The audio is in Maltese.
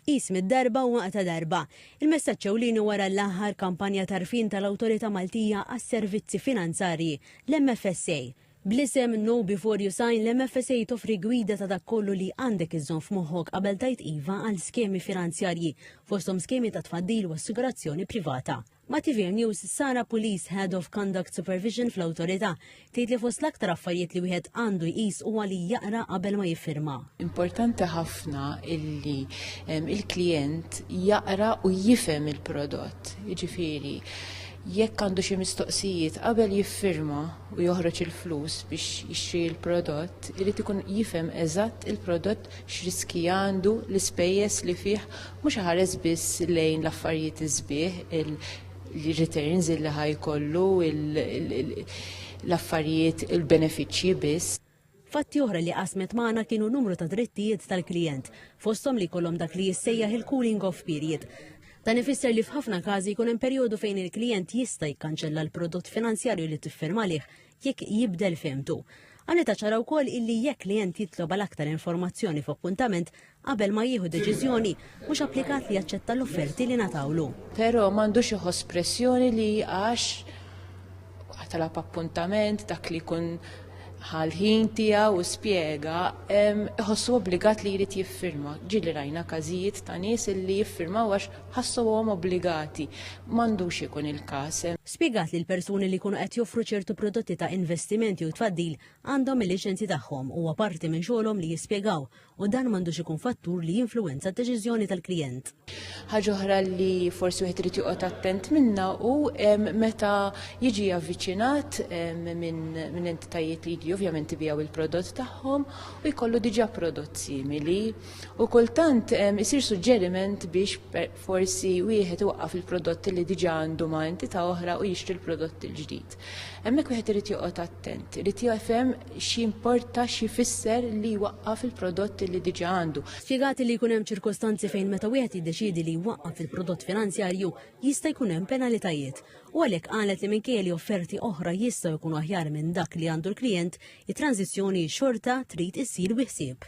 Qis mid-darba u waqta darba. Il-messaġġ ewlieni wara l-aħħar kampanja tarfin tal-Awtorità Maltija għas-Servizzi Finanzarji, l-MFSA. Bl-isem No Before You Sign, l-MFSA toffri gwida ta' dak kollu li għandek iżżomm f'moħħok qabel tajt iva għal skemi finanzjarji, fosthom skemi ta' tfaddil u assigurazzjoni privata. Ma' TV News, Sara Police, Head of Conduct Supervision fl-Awtorità, tgħid li fost l-aktar affarijiet li wieħed għandu jqis huwa li jaqra qabel ma jiffirma. Importanti ħafna illi il-klient jaqra u jifhem il-prodott. Jiġifieri, jekk għandu xi mistoqsijiet qabel jiffirma u joħroġ il-flus biex jixtri l-prodott, irid ikun jifhem eżatt il-prodott x'riski għandu, l-ispejjeż li fih, mhux ħares biss lejn l-affarijiet iżbieħ, il-returns li ħajkollu, l-affarijiet, il-benefiċċji biss. Fatti oħra li qasmet magħna kienu numru ta' drittijiet tal-klijent, fosthom li jkollhom dak li jissejjaħ il-cooling off period. Dan ifisser li f'ħafna każi jkun hemm perjodu fejn il-klijent jista' jikkanċella l-prodott finanzjarju li tiffirma lih jekk jibdel fehmtu. Għaneta ċara wkoll illi jekk klient jitlob għal aktar informazzjoni f'appuntament qabel ma jieħu deċiżjoni mhux applikat li jaċċetta l-offerti li natawlu. Però m'għandux iħoss pressjoni li għax talab appuntament dak li jkun ħal-ħin tiegħu u spjega, ħossu obbligat li jrid jiffirma. Ġieli rajna każijiet ta' nies li jiffirmaw għax ħassuhom obbligati. M'għandux ikun il-każ. Spjegat li l-persuni li jkunu qed joffru ċertu prodotti ta' investimenti u tfaddil għandhom il-liċenzji tagħhom huwa parti minn xogħolhom li jispjegaw u dan m'għandux ikun fattur li jinfluwenza d-deċiżjoni tal-klijent. Ħaġa oħra li forsi wieħed irid joqgħod attent minnha u meta jiġi avviċinat minn entitajiet li ovvjament ibijaw il-prodott tagħhom u jkollu diġà prodott simili u kultant isir suġġeriment biex forsi wieħed iwaqqaf il-prodotti li diġà għandu ma' entità oħra u jixtri l-prodott il-ġdid. Hemmhekk wieħed irid joqgħod attent, irid jafhem x'importa x'ifisser li jwaqqaf il-prodott li diġà għandu. Spjegati li jkun hemm ċirkostanzi fejn meta wieħed jiddeċiedi li jwaqqaf il-prodott finanzjarju jista' jkun hemm penalitajiet. U għalhekk qalet li minkejja li offerti oħra jistgħu jkunu aħjar minn dak li għandu l-klijent, it-tranzizzjoni xorta trid issir biħsieb.